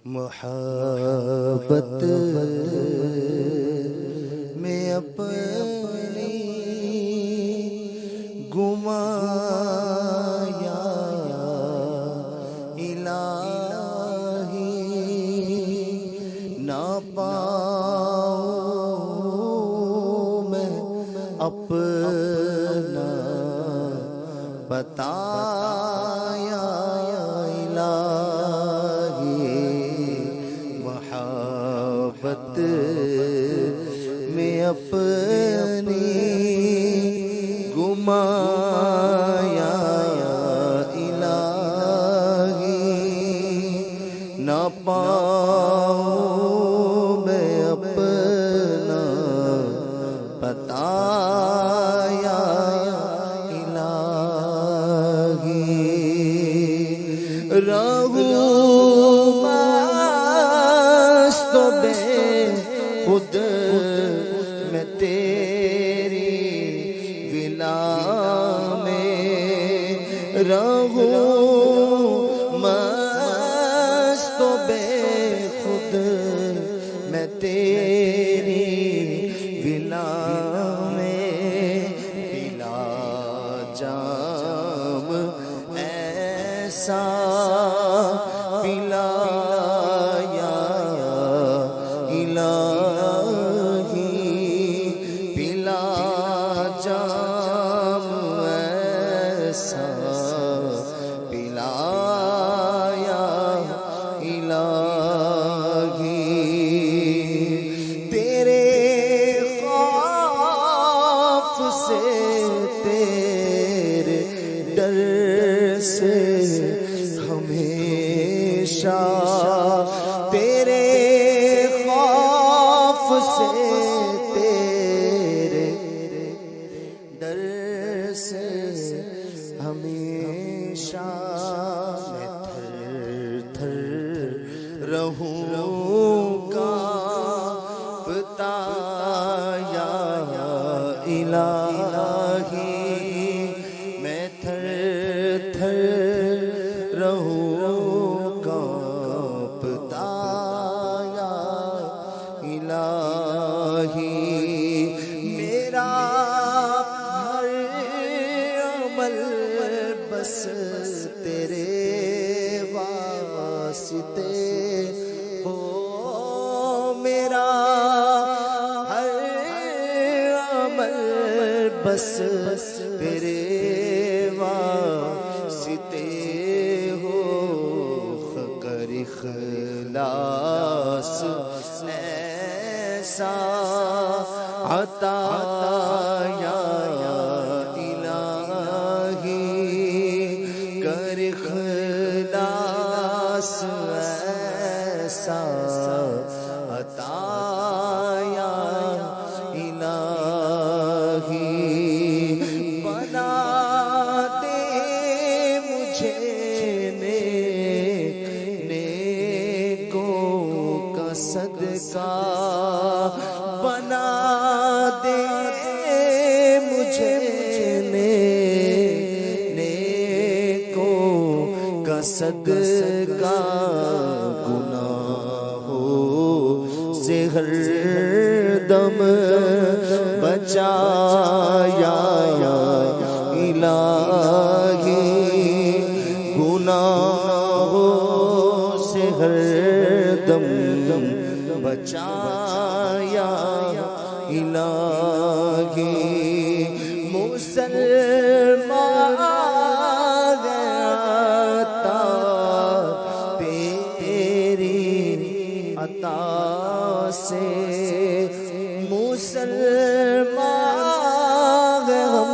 محبت میں اپنی گمایا الہی نہ پاؤں میں اپنا بتایا محبت میں اپنی گمایا الہی نہ پاؤں میں اپنا بتایا الہی رہوں مست بے خود میں تیری ولا میں رہوں مست بے خود میں تیری ولا میں پلا جام ایسا پلایا الہی پلا جام ایسا پلایا الہی تیرے خوف سے تیرے ڈر سے ہمیشہ تیرے خوف سے تیرے ڈر سے ہمیشہ میں تھر تھر رہوں کانپتا یا الہی میں تھر تھر رہوں کانپتا یا الہی میرا ہر عمل بس تیرے واسطے ہو میرا ہر عمل بس تیرے واسطے ہو کر اخلاص ایسا عطا یا الہی کر اخلاص ایسا عطا یا الہی بنا دے مجھے نیکوں کا صدقہ بنا دے مجھے نیکوں کا صدقہ گناہوں سے ہر دم بچایا الہی گناہوں سے ہر دم بچایا الہی مسلمان عطا تیری عطا سے مسلمان ہم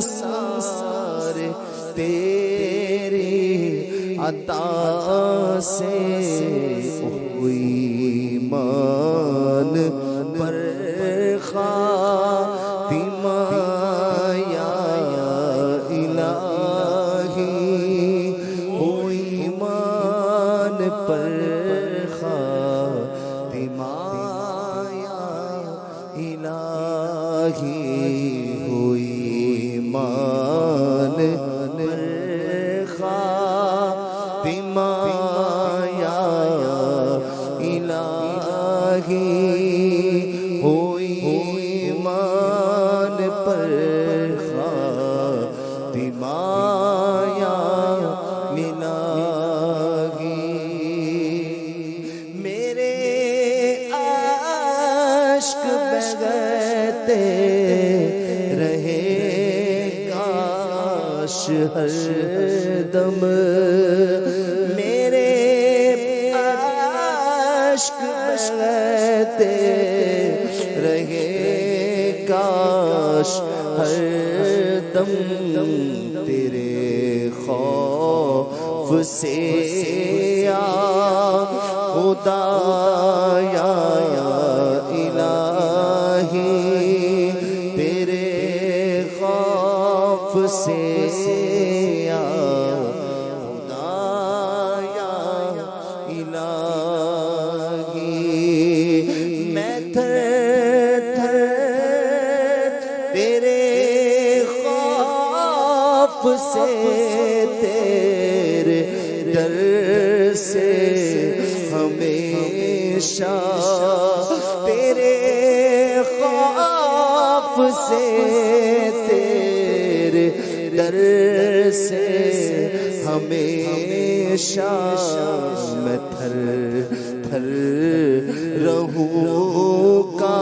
سارے تیری عطا سے ایمان پر خاتمہ یا الہی ہو ایمان پر خاتمہ یا الہی ہو ایمان پر خاتمہ یا ہو ایمان پر خاتمہ یا الہی میرے عشق بہتے رہے کاش ہر دم میرے عشق بہتے رہے کاش ہر دم تیرے خوف سے یا خدا یا الہی تیرے خوف سے یا خدا یا الہی میں تھر تھر تیرے خوف سے تیرے ڈر سے ہمیشہ تیرے خوف سے تیرے ڈر سے ہمیشہ میں تھر تھر رہوں کا